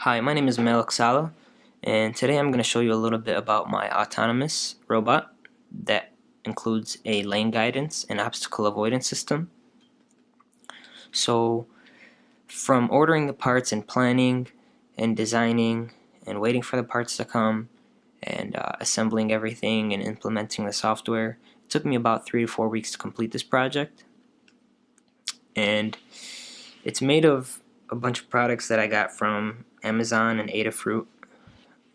Hi, my name is Malik Sala, and today I'm going to show you a little bit about my autonomous robot that includes a lane guidance and obstacle avoidance system. So, from ordering the parts and planning and designing and waiting for the parts to come and assembling everything and implementing the software, it took me about 3 to 4 weeks to complete this project. And it's made of a bunch of products that I got from Amazon and Adafruit.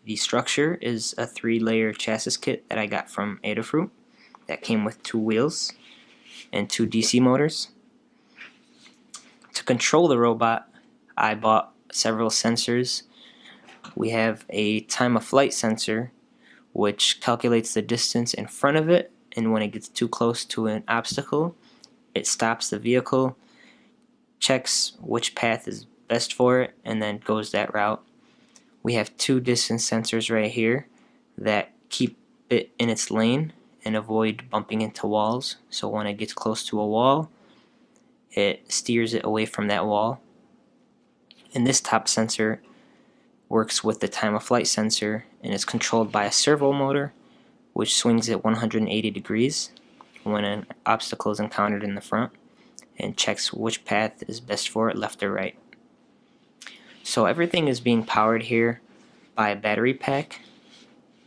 The structure is a 3-layer chassis kit that I got from Adafruit that came with 2 wheels and 2 DC motors. To control the robot, I bought several sensors. We have a time of flight sensor, which calculates the distance in front of it, and when it gets too close to an obstacle, it stops the vehicle, checks which path is best for it, and then goes that route. We have 2 distance sensors right here that keep it in its lane and avoid bumping into walls. So when it gets close to a wall, it steers it away from that wall. And this top sensor works with the time of flight sensor and is controlled by a servo motor, which swings at 180 degrees when an obstacle is encountered in the front and checks which path is best for it, left or right. So everything is being powered here by a battery pack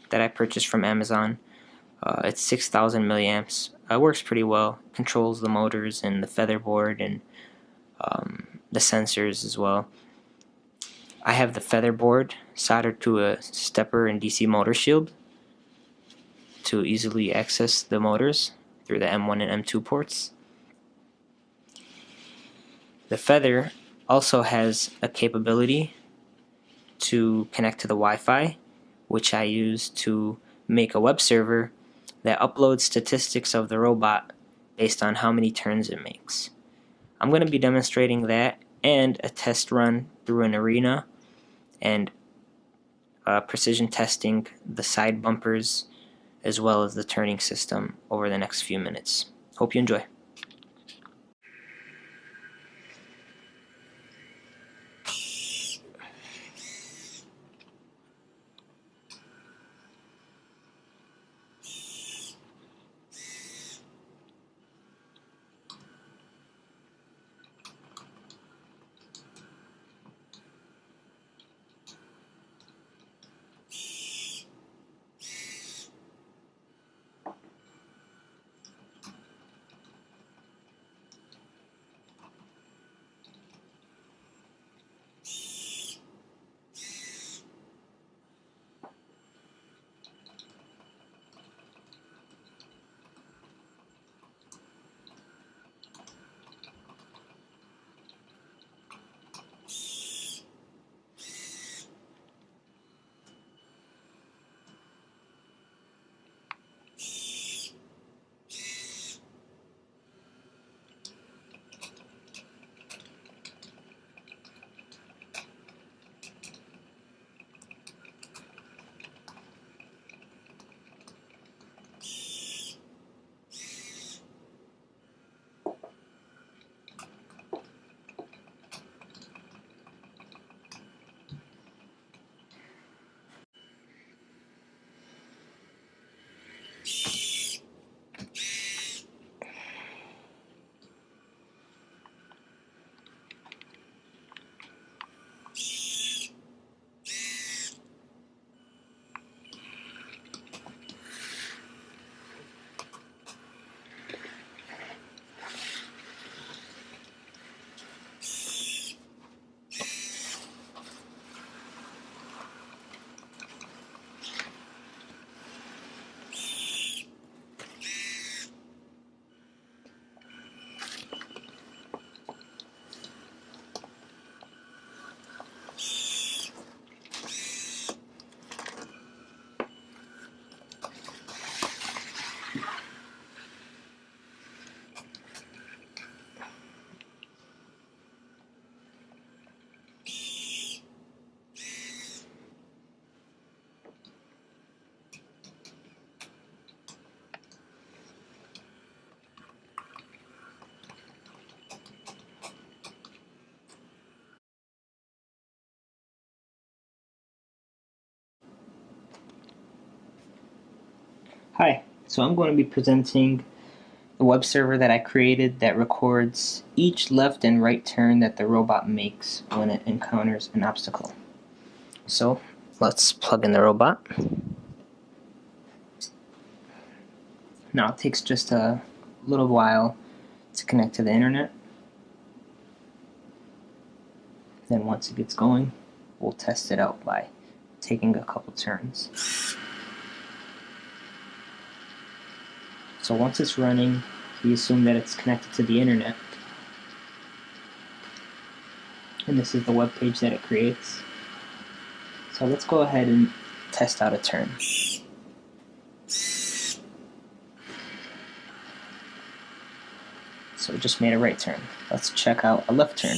that I purchased from Amazon. It's 6,000 milliamps. It works pretty well. Controls the motors and the featherboard and the sensors as well. I have the featherboard soldered to a stepper and DC motor shield to easily access the motors through the M1 and M2 ports. The feather also has a capability to connect to the Wi-Fi, which I use to make a web server that uploads statistics of the robot based on how many turns it makes. I'm going to be demonstrating that and a test run through an arena and precision testing the side bumpers as well as the turning system over the next few minutes. Hope you enjoy. Hi, so I'm going to be presenting the web server that I created that records each left and right turn that the robot makes when it encounters an obstacle. So let's plug in the robot. Now it takes just a little while to connect to the internet. Then once it gets going, we'll test it out by taking a couple turns. So once it's running, we assume that it's connected to the internet. And this is the web page that it creates. So let's go ahead and test out a turn. So it just made a right turn. Let's check out a left turn.